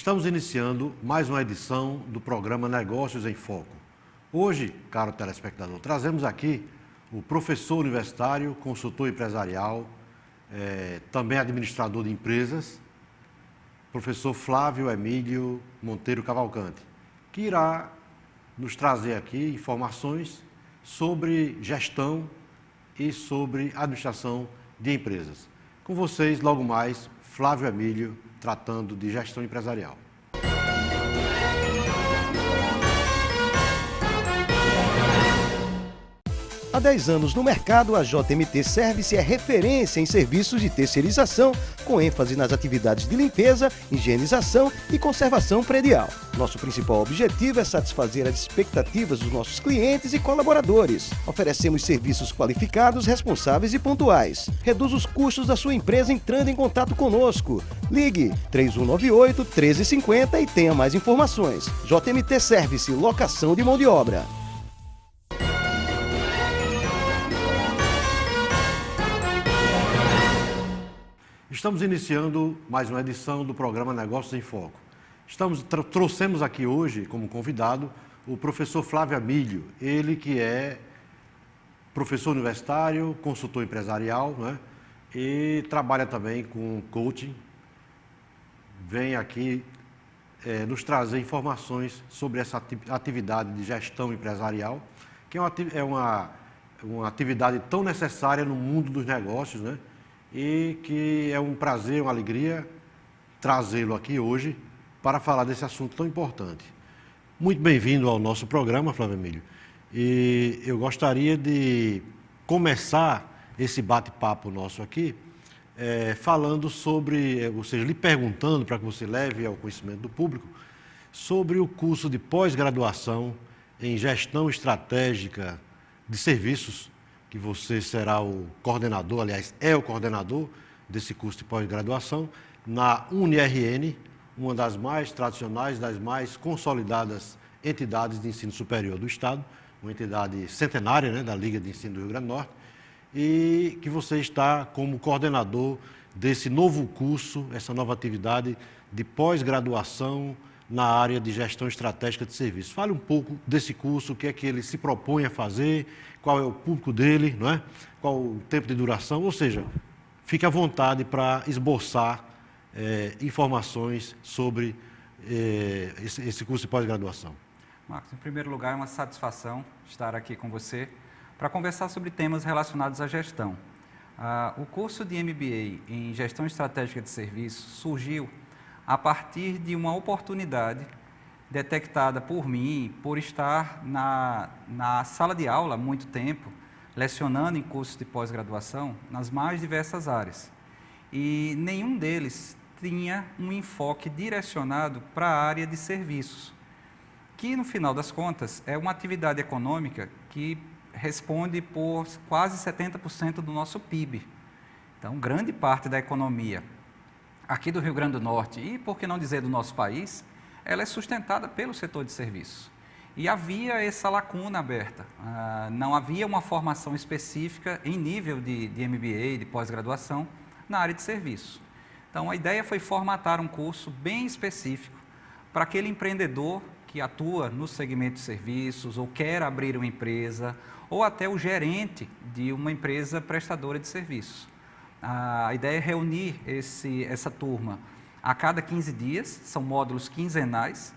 Estamos iniciando mais uma edição do programa Negócios em Foco. Hoje, caro telespectador, trazemos aqui o professor universitário, consultor empresarial, também administrador de empresas, professor Flávio Emílio Monteiro Cavalcante, que irá nos trazer aqui informações sobre gestão e sobre administração de empresas. Com vocês, logo mais, Flávio Emílio, tratando de gestão empresarial. Há 10 anos no mercado, a JMT Service é referência em serviços de terceirização, com ênfase nas atividades de limpeza, higienização e conservação predial. Nosso principal objetivo é satisfazer as expectativas dos nossos clientes e colaboradores. Oferecemos serviços qualificados, responsáveis e pontuais. Reduz os custos da sua empresa entrando em contato conosco. Ligue 3198-1350 e tenha mais informações. JMT Service, locação de mão de obra. Estamos iniciando mais uma edição do programa Negócios em Foco. Trouxemos aqui hoje, como convidado, o professor Flávio Emílio, ele que é professor universitário, consultor empresarial, né? E trabalha também com coaching. Vem aqui nos trazer informações sobre essa atividade de gestão empresarial, que é uma atividade tão necessária no mundo dos negócios, né? E que é um prazer, uma alegria trazê-lo aqui hoje para falar desse assunto tão importante. Muito bem-vindo ao nosso programa, Flávio Emílio. E eu gostaria de começar esse bate-papo nosso aqui falando sobre, ou seja, lhe perguntando para que você leve ao conhecimento do público sobre o curso de pós-graduação em gestão estratégica de serviços, que você será o coordenador, aliás, é o coordenador desse curso de pós-graduação, na UniRN, uma das mais tradicionais, das mais consolidadas entidades de ensino superior do Estado, uma entidade centenária, né, da Liga de Ensino do Rio Grande do Norte, e que você está como coordenador desse novo curso, essa nova atividade de pós-graduação na área de gestão estratégica de serviços. Fale um pouco desse curso, o que é que ele se propõe a fazer, qual é o público dele, não é? Qual o tempo de duração, ou seja, fique à vontade para esboçar informações sobre esse curso de pós-graduação. Marcos, em primeiro lugar, é uma satisfação estar aqui com você para conversar sobre temas relacionados à gestão. O curso de MBA em Gestão Estratégica de Serviços surgiu a partir de uma oportunidade detectada por mim, por estar na sala de aula há muito tempo, lecionando em cursos de pós-graduação nas mais diversas áreas. E nenhum deles tinha um enfoque direcionado para a área de serviços, que, no final das contas, é uma atividade econômica que responde por quase 70% do nosso PIB. Então, grande parte da economia aqui do Rio Grande do Norte e, por que não dizer, do nosso país, ela é sustentada pelo setor de serviços. E havia essa lacuna aberta, não havia uma formação específica em nível de MBA, de pós-graduação, na área de serviços. Então, a ideia foi formatar um curso bem específico para aquele empreendedor que atua no segmento de serviços, ou quer abrir uma empresa, ou até o gerente de uma empresa prestadora de serviços. A ideia é reunir essa turma a cada 15 dias, são módulos quinzenais,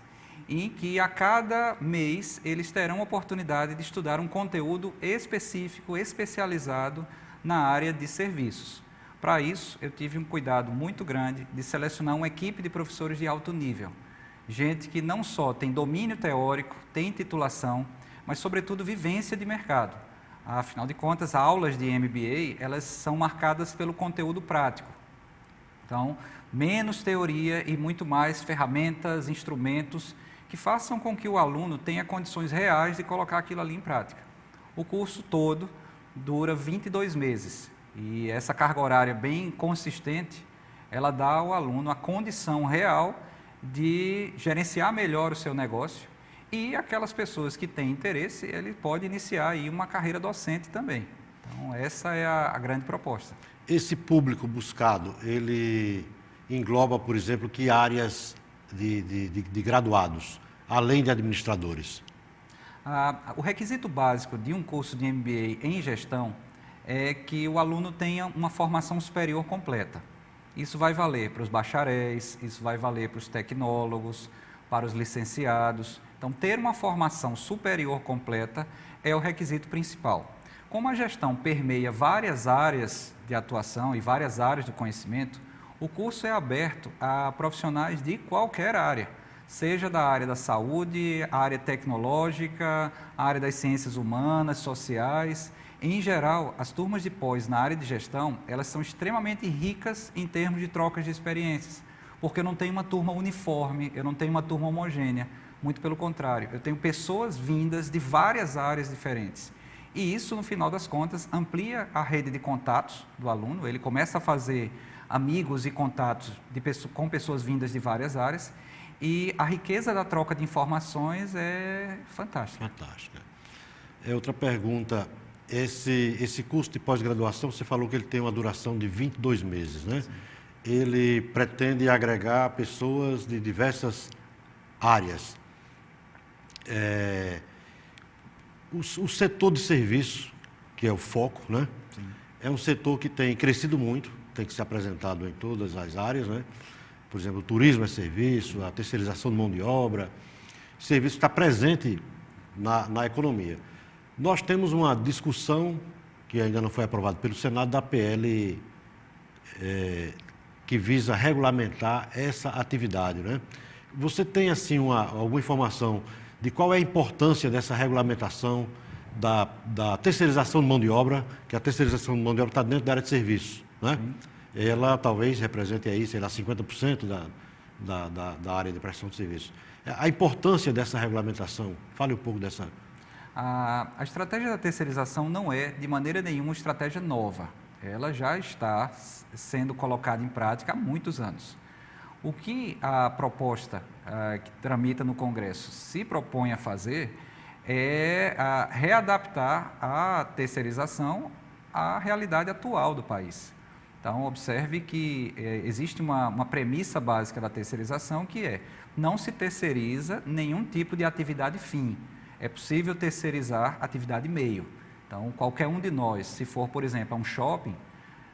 em que a cada mês eles terão a oportunidade de estudar um conteúdo específico, especializado na área de serviços. Para isso, eu tive um cuidado muito grande de selecionar uma equipe de professores de alto nível. Gente que não só tem domínio teórico, tem titulação, mas, sobretudo, vivência de mercado. Afinal de contas, aulas de MBA, elas são marcadas pelo conteúdo prático. Então, menos teoria e muito mais ferramentas, instrumentos que façam com que o aluno tenha condições reais de colocar aquilo ali em prática. O curso todo dura 22 meses e essa carga horária bem consistente, ela dá ao aluno a condição real de gerenciar melhor o seu negócio. E aquelas pessoas que têm interesse, ele pode iniciar aí uma carreira docente também. Então, essa é a grande proposta. Esse público buscado, ele engloba, por exemplo, que áreas de graduados, além de administradores? O requisito básico de um curso de MBA em gestão é que o aluno tenha uma formação superior completa. Isso vai valer para os bacharéis, isso vai valer para os tecnólogos, para os licenciados. Então, ter uma formação superior completa é o requisito principal. Como a gestão permeia várias áreas de atuação e várias áreas do conhecimento, o curso é aberto a profissionais de qualquer área, seja da área da saúde, a área tecnológica, a área das ciências humanas, sociais. Em geral, as turmas de pós na área de gestão, elas são extremamente ricas em termos de trocas de experiências, porque eu não tenho uma turma uniforme, eu não tenho uma turma homogênea, muito pelo contrário, eu tenho pessoas vindas de várias áreas diferentes. E isso, no final das contas, amplia a rede de contatos do aluno, ele começa a fazer amigos e contatos com pessoas vindas de várias áreas, e a riqueza da troca de informações é fantástica. Fantástica. Outra pergunta, esse curso de pós-graduação, você falou que ele tem uma duração de 22 meses, né? Sim. Ele pretende agregar pessoas de diversas áreas. O setor de serviço, que é o foco, né? Sim. É um setor que tem crescido muito, tem que ser apresentado em todas as áreas, né? Por exemplo, o turismo é serviço, a terceirização de mão de obra, serviço está presente na economia. Nós temos uma discussão, que ainda não foi aprovada pelo Senado, da PL que visa regulamentar essa atividade, né? Você tem, assim, alguma informação de qual é a importância dessa regulamentação da terceirização de mão de obra, que a terceirização de mão de obra está dentro da área de serviço, né? Ela talvez represente aí, sei lá, 50% da área de prestação de serviço. A importância dessa regulamentação, fale um pouco dessa. A estratégia da terceirização não é, de maneira nenhuma, uma estratégia nova. Ela já está sendo colocada em prática há muitos anos. O que a proposta que tramita no Congresso se propõe a fazer é readaptar a terceirização à realidade atual do país. Então, observe que existe uma premissa básica da terceirização, que é: não se terceiriza nenhum tipo de atividade fim. É possível terceirizar atividade meio. Então, qualquer um de nós, se for, por exemplo, a um shopping,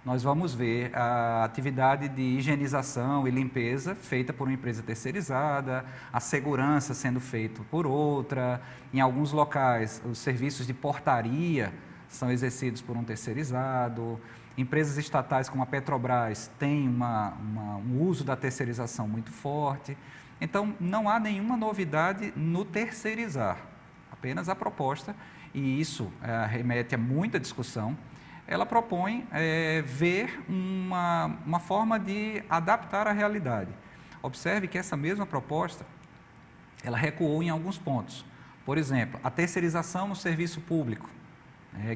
nós vamos ver a atividade de higienização e limpeza feita por uma empresa terceirizada, a segurança sendo feita por outra. Em alguns locais, os serviços de portaria são exercidos por um terceirizado. Empresas estatais como a Petrobras têm um uso da terceirização muito forte. Então, não há nenhuma novidade no terceirizar, apenas a proposta, e isso remete a muita discussão. Ela propõe ver uma forma de adaptar a realidade. Observe que essa mesma proposta, ela recuou em alguns pontos. Por exemplo, a terceirização no serviço público,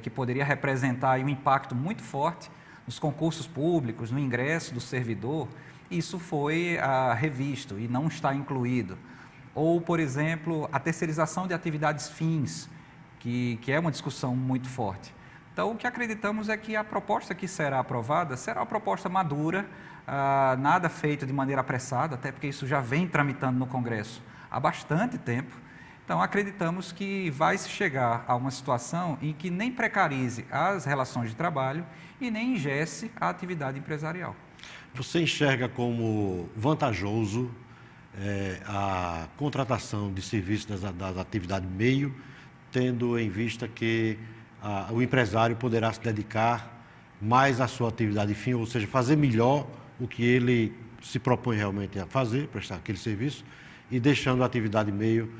que poderia representar aí um impacto muito forte nos concursos públicos, no ingresso do servidor, isso foi revisto e não está incluído. Ou, por exemplo, a terceirização de atividades fins, que é uma discussão muito forte. Então, o que acreditamos é que a proposta que será aprovada será uma proposta madura, nada feito de maneira apressada, até porque isso já vem tramitando no Congresso há bastante tempo. Então, acreditamos que vai se chegar a uma situação em que nem precarize as relações de trabalho e nem engesse a atividade empresarial. Você enxerga como vantajoso a contratação de serviços das atividades meio, tendo em vista que o empresário poderá se dedicar mais à sua atividade fim, ou seja, fazer melhor o que ele se propõe realmente a fazer, prestar aquele serviço, e deixando a atividade meio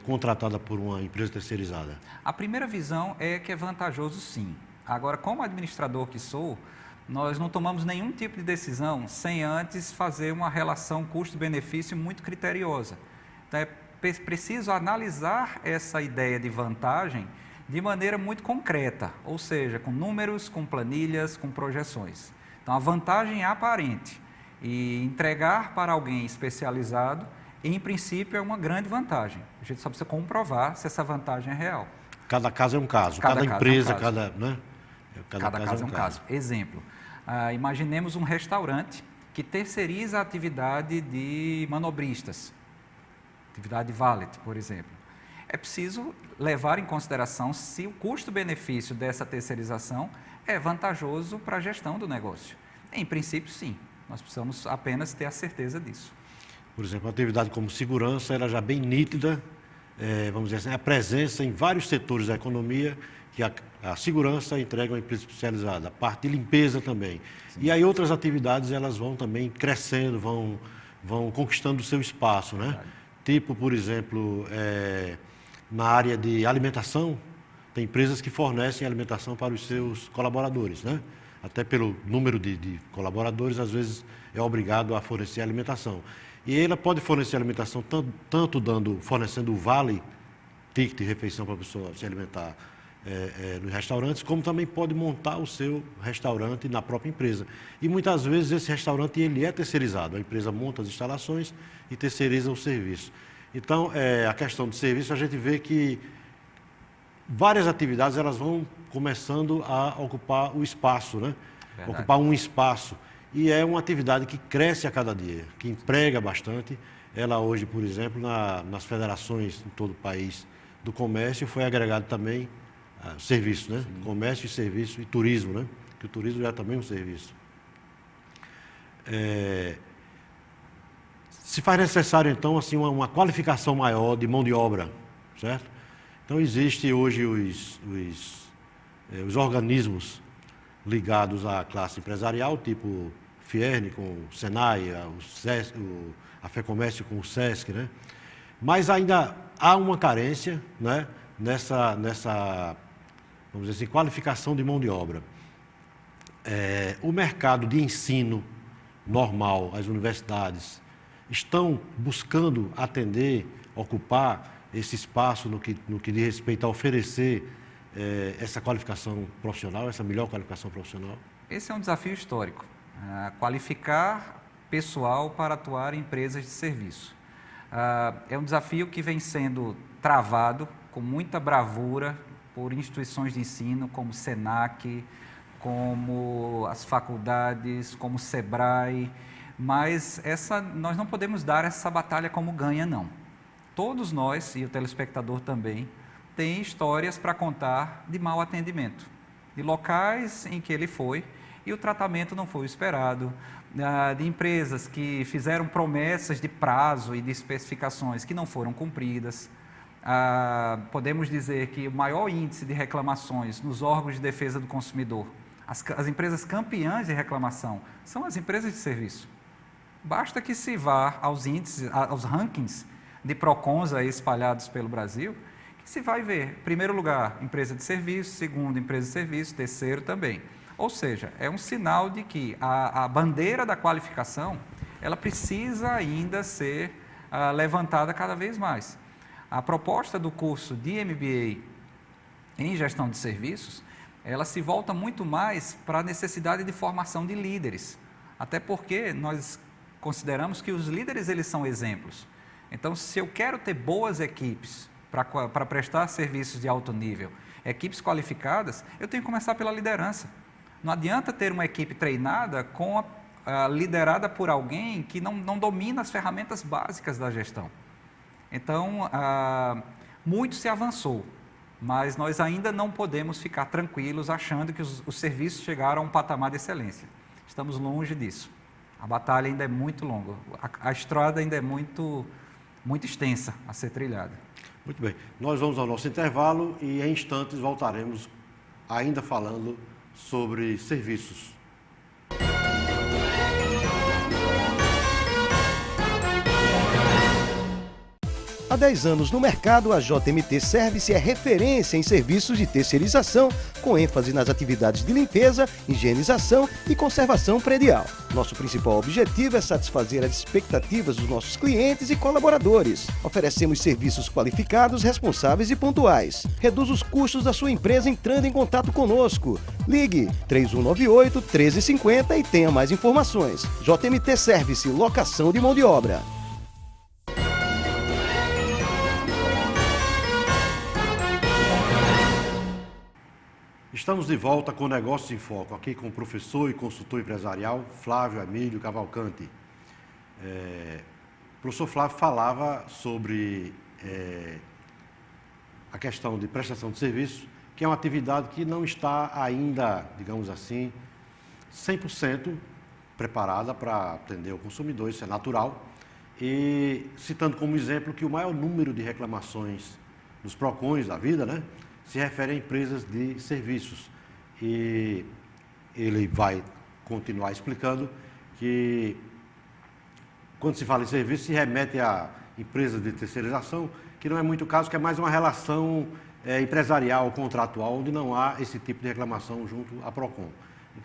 contratada por uma empresa terceirizada? A primeira visão é que é vantajoso, sim. Agora, como administrador que sou, nós não tomamos nenhum tipo de decisão sem antes fazer uma relação custo-benefício muito criteriosa. Então, é preciso analisar essa ideia de vantagem de maneira muito concreta, ou seja, com números, com planilhas, com projeções. Então, a vantagem é aparente e entregar para alguém especializado, em princípio, é uma grande vantagem. A gente só precisa comprovar se essa vantagem é real. Cada caso é um caso, cada empresa, cada caso é um caso. Exemplo, imaginemos um restaurante que terceiriza a atividade de manobristas, atividade valet, por exemplo. É preciso levar em consideração se o custo-benefício dessa terceirização é vantajoso para a gestão do negócio. Em princípio, sim. Nós precisamos apenas ter a certeza disso. Por exemplo, a atividade como segurança, ela já bem nítida, vamos dizer assim, a presença em vários setores da economia, que a segurança entrega uma empresa especializada, a parte de limpeza também. Sim. E aí outras atividades, elas vão também crescendo, vão conquistando o seu espaço, né? Verdade. Tipo, por exemplo, na área de alimentação, tem empresas que fornecem alimentação para os seus colaboradores, né? Até pelo número de colaboradores, às vezes é obrigado a fornecer alimentação. E ela pode fornecer alimentação tanto fornecendo o vale, ticket de refeição para a pessoa se alimentar nos restaurantes, como também pode montar o seu restaurante na própria empresa. E muitas vezes esse restaurante ele é terceirizado, a empresa monta as instalações e terceiriza o serviço. Então, a questão do serviço, a gente vê que várias atividades elas vão começando a ocupar o espaço, né? Verdade. Ocupar um espaço. E é uma atividade que cresce a cada dia, que emprega bastante. Ela hoje, por exemplo, nas federações em todo o país do comércio, foi agregado também serviço, né? Sim. Comércio e serviço e turismo, né? Que o turismo já é também um serviço. Se faz necessário, então, assim, uma qualificação maior de mão de obra, certo? Então, existem hoje os organismos ligados à classe empresarial, tipo Fierne com o Senai, a FEComércio com o SESC, né? Mas ainda há uma carência, né, nessa, vamos dizer assim, qualificação de mão de obra. O mercado de ensino normal, as universidades, estão buscando atender, ocupar esse espaço no que diz respeito a oferecer essa qualificação profissional, essa melhor qualificação profissional? Esse é um desafio histórico, qualificar pessoal para atuar em empresas de serviço. É um desafio que vem sendo travado com muita bravura por instituições de ensino como o SENAC, como as faculdades, como o SEBRAE, mas nós não podemos dar essa batalha como ganha, não. Todos nós, e o telespectador também, tem histórias para contar de mau atendimento, de locais em que ele foi e o tratamento não foi o esperado, de empresas que fizeram promessas de prazo e de especificações que não foram cumpridas. Podemos dizer que o maior índice de reclamações nos órgãos de defesa do consumidor, as empresas campeãs de reclamação, são as empresas de serviço. Basta que se vá aos índices, aos rankings de PROCONs aí espalhados pelo Brasil, que se vai ver, primeiro lugar, empresa de serviço, segundo, empresa de serviço, terceiro também. Ou seja, é um sinal de que a bandeira da qualificação, ela precisa ainda ser levantada cada vez mais. A proposta do curso de MBA em gestão de serviços, ela se volta muito mais para a necessidade de formação de líderes, até porque nós consideramos que os líderes eles são exemplos. Então, se eu quero ter boas equipes para prestar serviços de alto nível, equipes qualificadas, eu tenho que começar pela liderança. Não adianta ter uma equipe treinada liderada por alguém que não domina as ferramentas básicas da gestão. Então, muito se avançou, mas nós ainda não podemos ficar tranquilos achando que os serviços chegaram a um patamar de excelência. Estamos longe disso. A batalha ainda é muito longa, a estrada ainda é muito extensa a ser trilhada. Muito bem. Nós vamos ao nosso intervalo e em instantes voltaremos ainda falando sobre serviços. Há 10 anos no mercado, a JMT Service é referência em serviços de terceirização, com ênfase nas atividades de limpeza, higienização e conservação predial. Nosso principal objetivo é satisfazer as expectativas dos nossos clientes e colaboradores. Oferecemos serviços qualificados, responsáveis e pontuais. Reduz os custos da sua empresa entrando em contato conosco. Ligue 3198-1350 e tenha mais informações. JMT Service, locação de mão de obra. Estamos de volta com Negócios em Foco, aqui com o professor e consultor empresarial Flávio Emílio Cavalcanti. O professor Flávio falava sobre a questão de prestação de serviço, que é uma atividade que não está ainda, digamos assim, 100% preparada para atender o consumidor, isso é natural. E citando como exemplo que o maior número de reclamações dos PROCONs da vida, né, se refere a empresas de serviços. E ele vai continuar explicando que, quando se fala em serviço, se remete a empresas de terceirização, que não é muito o caso, que é mais uma relação empresarial, contratual, onde não há esse tipo de reclamação junto à PROCON.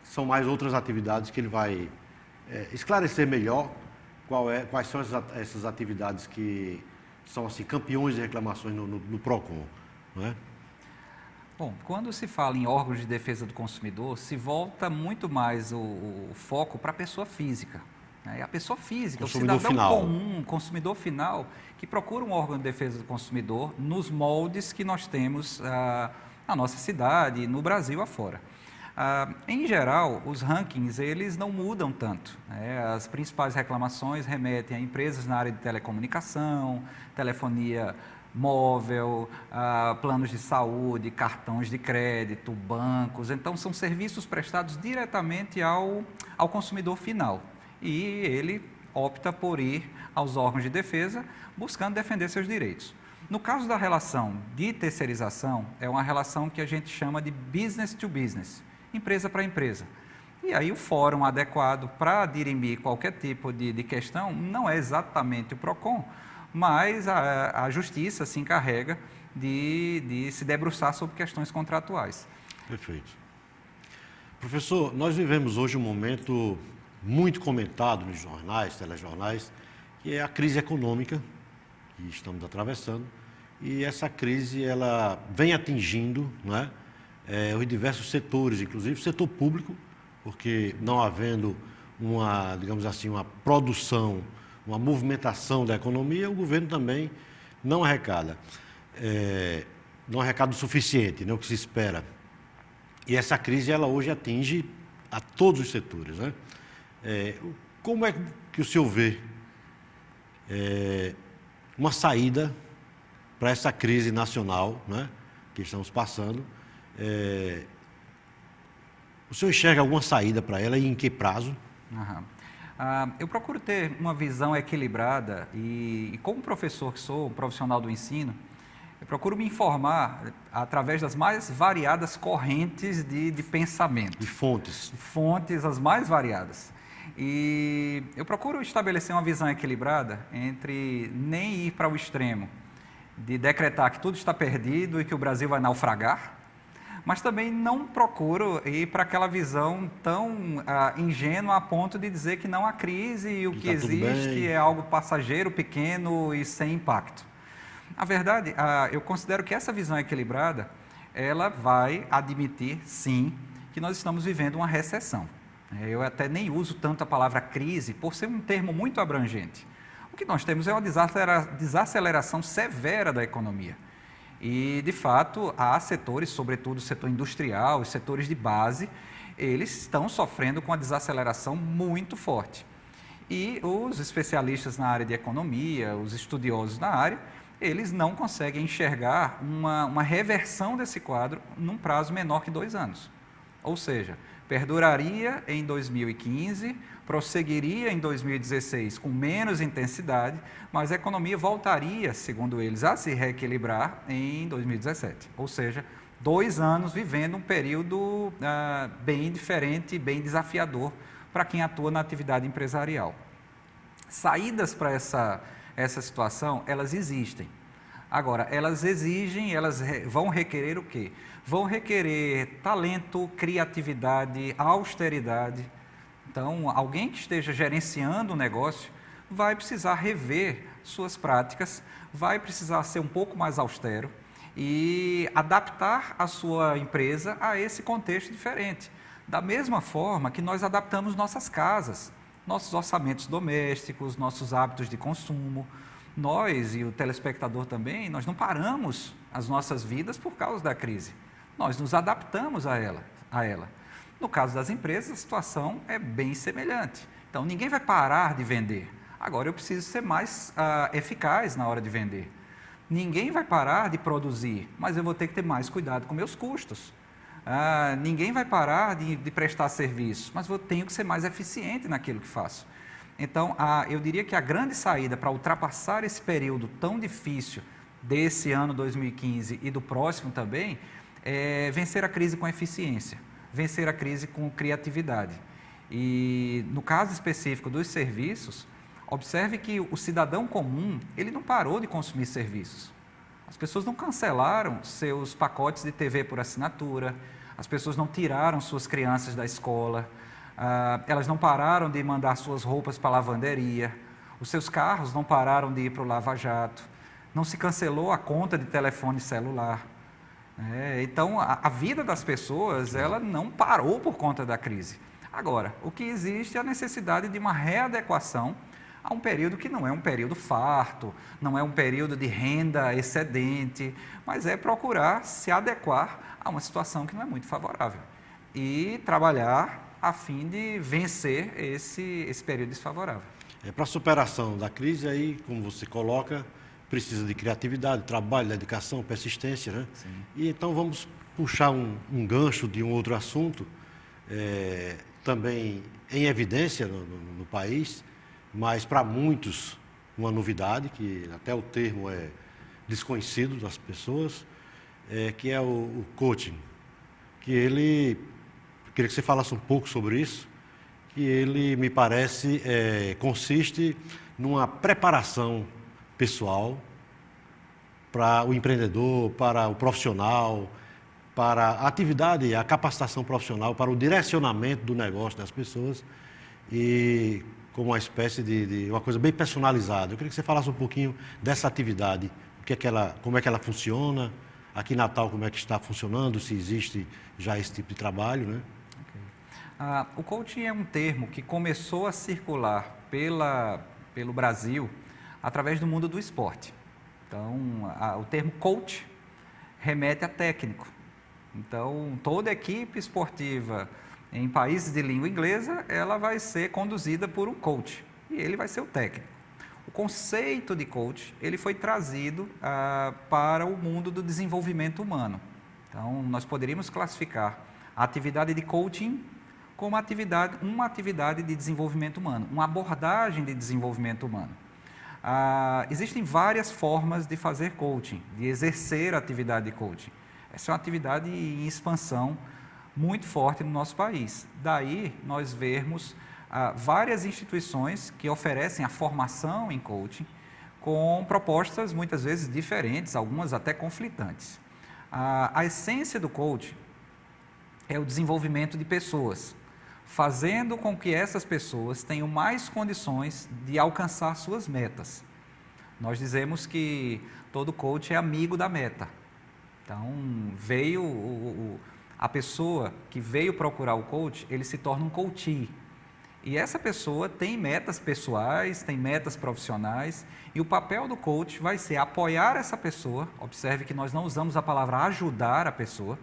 São mais outras atividades que ele vai esclarecer melhor quais são essas atividades que são assim, campeões de reclamações no PROCON, não é? Bom, quando se fala em órgãos de defesa do consumidor, se volta muito mais o foco para a pessoa física. Né? A pessoa física, o cidadão comum, consumidor final, que procura um órgão de defesa do consumidor nos moldes que nós temos na nossa cidade, no Brasil afora. Em geral, os rankings, eles não mudam tanto. Né? As principais reclamações remetem a empresas na área de telecomunicação, telefonia móvel, planos de saúde, cartões de crédito, bancos. Então, são serviços prestados diretamente ao consumidor final. E ele opta por ir aos órgãos de defesa, buscando defender seus direitos. No caso da relação de terceirização, é uma relação que a gente chama de business to business, empresa para empresa. E aí o fórum adequado para dirimir qualquer tipo de questão não é exatamente o PROCON, mas a justiça se encarrega de se debruçar sobre questões contratuais. Perfeito. Professor, nós vivemos hoje um momento muito comentado nos jornais, telejornais, que é a crise econômica que estamos atravessando, e essa crise ela vem atingindo, não é, os diversos setores, inclusive o setor público, porque não havendo uma, digamos assim, uma produção, uma movimentação da economia, o governo também não arrecada. Não arrecada o suficiente, né, o que se espera. E essa crise, ela hoje atinge a todos os setores, né? Como é que o senhor vê uma saída para essa crise nacional, né, que estamos passando? O senhor enxerga alguma saída para ela e em que prazo? Eu procuro ter uma visão equilibrada e como professor que sou, profissional do ensino, eu procuro me informar através das mais variadas correntes de pensamento. De fontes. Fontes as mais variadas. E eu procuro estabelecer uma visão equilibrada entre nem ir para o extremo de decretar que tudo está perdido e que o Brasil vai naufragar, mas também não procuro ir para aquela visão tão ingênua a ponto de dizer que não há crise e o que existe é algo passageiro, pequeno e sem impacto. Na verdade, eu considero que essa visão equilibrada, ela vai admitir, sim, que nós estamos vivendo uma recessão. Eu até nem uso tanto a palavra crise, por ser um termo muito abrangente. O que nós temos é uma desaceleração severa da economia. E, de fato, há setores, sobretudo o setor industrial, os setores de base, eles estão sofrendo com uma desaceleração muito forte. E os especialistas na área de economia, os estudiosos na área, eles não conseguem enxergar uma reversão desse quadro num prazo menor que 2 anos. Ou seja, perduraria em 2015, prosseguiria em 2016 com menos intensidade, mas a economia voltaria, segundo eles, a se reequilibrar em 2017. Ou seja, 2 anos vivendo um período bem diferente, bem desafiador para quem atua na atividade empresarial. Saídas para essa situação, elas existem. Agora, elas vão requerer o quê? Vão requerer talento, criatividade, austeridade. Então, alguém que esteja gerenciando o negócio vai precisar rever suas práticas, vai precisar ser um pouco mais austero e adaptar a sua empresa a esse contexto diferente. Da mesma forma que nós adaptamos nossas casas, nossos orçamentos domésticos, nossos hábitos de consumo. Nós e o telespectador também, nós não paramos as nossas vidas por causa da crise. nós nos adaptamos a ela. No caso das empresas, a situação é bem semelhante. Então, ninguém vai parar de vender. Agora, eu preciso ser mais eficaz na hora de vender. Ninguém vai parar de produzir, mas eu vou ter que ter mais cuidado com meus custos. Ninguém vai parar de prestar serviço, mas eu tenho que ser mais eficiente naquilo que faço. Então, eu diria que a grande saída para ultrapassar esse período tão difícil desse ano 2015 e do próximo também é vencer a crise com eficiência, vencer a crise com criatividade. E no caso específico dos serviços, observe que o cidadão comum, ele não parou de consumir serviços. As pessoas não cancelaram seus pacotes de TV por assinatura, as pessoas não tiraram suas crianças da escola, elas não pararam de mandar suas roupas para a lavanderia, os seus carros não pararam de ir para o lava-jato, não se cancelou a conta de telefone celular. Então, a vida das pessoas, ela não parou por conta da crise. Agora, o que existe é a necessidade de uma readequação a um período que não é um período farto, não é um período de renda excedente, mas é procurar se adequar a uma situação que não é muito favorável e trabalhar a fim de vencer esse período desfavorável. Para a superação da crise, aí, como você coloca, precisa de criatividade, trabalho, dedicação, persistência, né? Sim. E então vamos puxar um gancho de um outro assunto, também em evidência no país, mas para muitos uma novidade, que até o termo é desconhecido das pessoas, que é o coaching, que ele, queria que você falasse um pouco sobre isso, que ele, me parece, consiste numa preparação pessoal para o empreendedor, para o profissional, para a atividade, a capacitação profissional, para o direcionamento do negócio das pessoas e como uma espécie de uma coisa bem personalizada. Eu queria que você falasse um pouquinho dessa atividade, como é que ela funciona, aqui em Natal como é que está funcionando, se existe já esse tipo de trabalho, né? Okay. O coaching é um termo que começou a circular pelo Brasil através do mundo do esporte. Então, o termo coach remete a técnico. Então, toda equipe esportiva em países de língua inglesa, ela vai ser conduzida por um coach, e ele vai ser o técnico. O conceito de coach, ele foi trazido para o mundo do desenvolvimento humano. Então, nós poderíamos classificar a atividade de coaching como uma atividade de desenvolvimento humano, uma abordagem de desenvolvimento humano. Existem várias formas de fazer coaching, de exercer a atividade de coaching. Essa é uma atividade em expansão muito forte no nosso país. Daí, nós vermos várias instituições que oferecem a formação em coaching com propostas muitas vezes diferentes, algumas até conflitantes. A essência do coaching é o desenvolvimento de pessoas, fazendo com que essas pessoas tenham mais condições de alcançar suas metas. Nós dizemos que todo coach é amigo da meta. Então, a pessoa que veio procurar o coach, ele se torna um coachee. E essa pessoa tem metas pessoais, tem metas profissionais, e o papel do coach vai ser apoiar essa pessoa. Observe que nós não usamos a palavra ajudar a pessoa.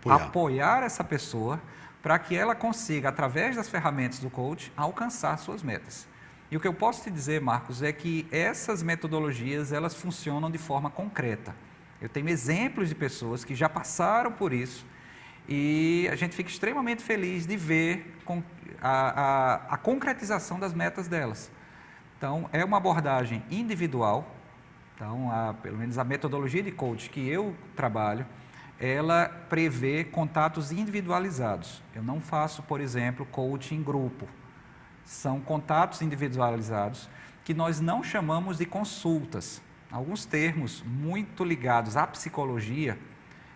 Apoiar essa pessoa para que ela consiga, através das ferramentas do coach, alcançar suas metas. E o que eu posso te dizer, Marcos, é que essas metodologias, elas funcionam de forma concreta. Eu tenho exemplos de pessoas que já passaram por isso e a gente fica extremamente feliz de ver a concretização das metas delas. Então, é uma abordagem individual. Então, pelo menos a metodologia de coach que eu trabalho, ela prevê contatos individualizados. Eu não faço, por exemplo, coaching em grupo. São contatos individualizados que nós não chamamos de consultas. Alguns termos muito ligados à psicologia,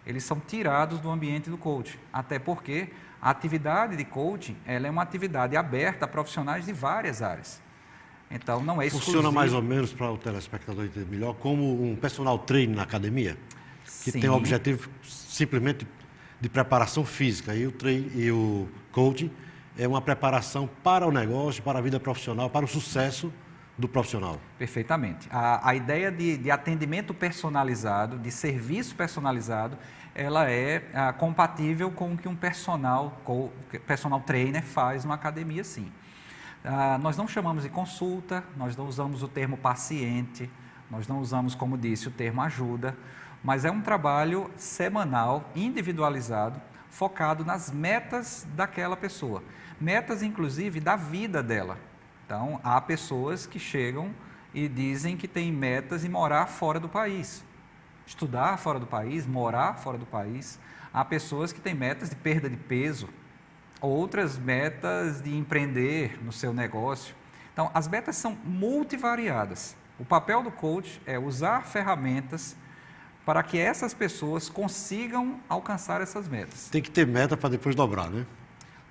eles são tirados do ambiente do coaching, até porque a atividade de coaching, ela é uma atividade aberta a profissionais de várias áreas. Então, não é exclusivo. Funciona mais ou menos, para o telespectador entender melhor, como um personal trainer na academia, que Sim. tem o objetivo simplesmente de preparação física, e o coaching é uma preparação para o negócio, para a vida profissional, para o sucesso do profissional. Perfeitamente. A ideia de atendimento personalizado, de serviço personalizado, ela é compatível com o que um personal trainer faz numa academia, sim. Nós não chamamos de consulta, nós não usamos o termo paciente, nós não usamos, como disse, o termo ajuda, mas é um trabalho semanal, individualizado, focado nas metas daquela pessoa. Metas, inclusive, da vida dela. Então, há pessoas que chegam e dizem que têm metas em morar fora do país, estudar fora do país, morar fora do país. Há pessoas que têm metas de perda de peso, outras metas de empreender no seu negócio. Então, as metas são multivariadas. O papel do coach é usar ferramentas para que essas pessoas consigam alcançar essas metas. Tem que ter meta para depois dobrar, né?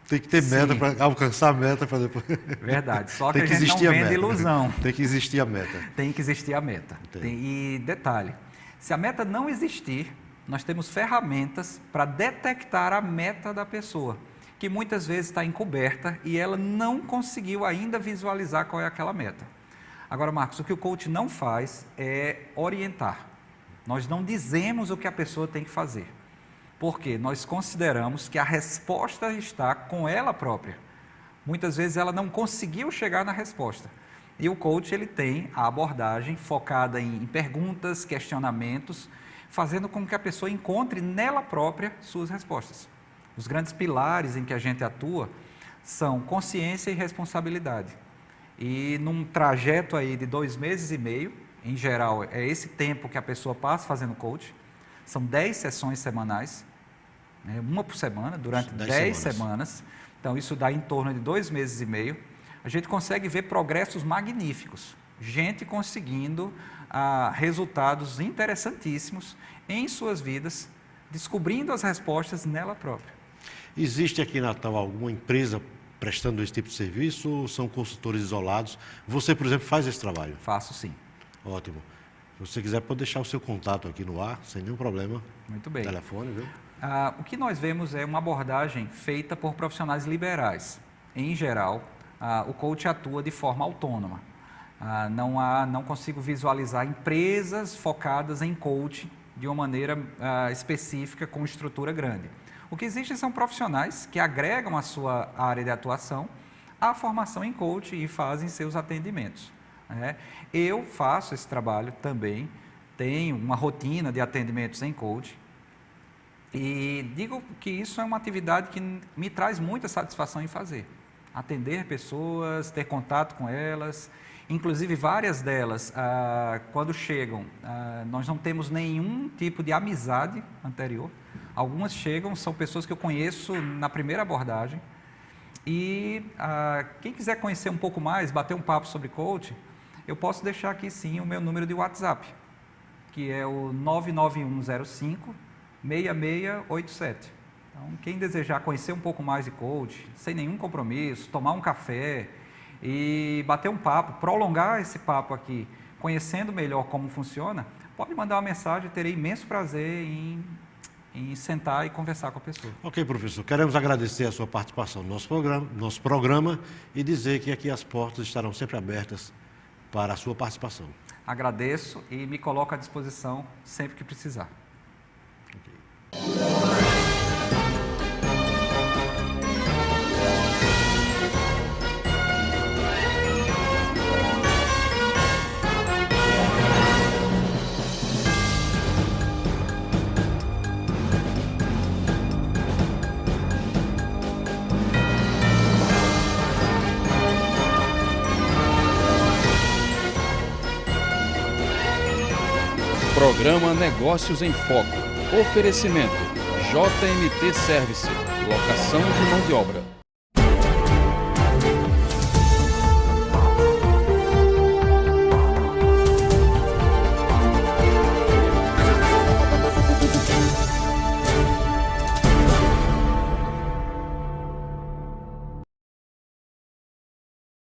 Tem que ter meta para alcançar a meta para depois... Verdade, só que a gente não vende ilusão. Tem que existir a meta. Tem que existir a meta. E detalhe, se a meta não existir, nós temos ferramentas para detectar a meta da pessoa, que muitas vezes está encoberta e ela não conseguiu ainda visualizar qual é aquela meta. Agora, Marcos, o que o coach não faz é orientar. Nós não dizemos o que a pessoa tem que fazer, porque nós consideramos que a resposta está com ela própria. Muitas vezes ela não conseguiu chegar na resposta. E o coach ele tem a abordagem focada em perguntas, questionamentos, fazendo com que a pessoa encontre nela própria suas respostas. Os grandes pilares em que a gente atua são consciência e responsabilidade. E num trajeto aí de 2 meses e meio, em geral é esse tempo que a pessoa passa fazendo coach, são 10 sessões semanais, uma por semana, durante 10 semanas. Então, isso dá em torno de 2 meses e meio. A gente consegue ver progressos magníficos. Gente conseguindo resultados interessantíssimos em suas vidas, descobrindo as respostas nela própria. Existe aqui em Natal alguma empresa prestando esse tipo de serviço ou são consultores isolados? Você, por exemplo, faz esse trabalho? Faço, sim. Ótimo. Se você quiser, pode deixar o seu contato aqui no ar, sem nenhum problema. Muito bem. Telefone, viu? O que nós vemos é uma abordagem feita por profissionais liberais. Em geral, o coach atua de forma autônoma. Não consigo visualizar empresas focadas em coach de uma maneira específica, com estrutura grande. O que existe são profissionais que agregam a sua área de atuação à formação em coach e fazem seus atendimentos. Eu faço esse trabalho também, tenho uma rotina de atendimentos em coach e digo que isso é uma atividade que me traz muita satisfação em fazer. Atender pessoas, ter contato com elas, inclusive várias delas, quando chegam, nós não temos nenhum tipo de amizade anterior. Algumas chegam, são pessoas que eu conheço na primeira abordagem e quem quiser conhecer um pouco mais, bater um papo sobre coach, eu posso deixar aqui sim o meu número de WhatsApp, que é o 99105-6687. Então, quem desejar conhecer um pouco mais de coach, sem nenhum compromisso, tomar um café e bater um papo, prolongar esse papo aqui, conhecendo melhor como funciona, pode mandar uma mensagem, terei imenso prazer em sentar e conversar com a pessoa. Ok, professor. Queremos agradecer a sua participação no nosso programa e dizer que aqui as portas estarão sempre abertas para a sua participação. Agradeço e me coloco à disposição sempre que precisar. Okay. Programa Negócios em Foco. Oferecimento: JMT Service. Locação de mão de obra.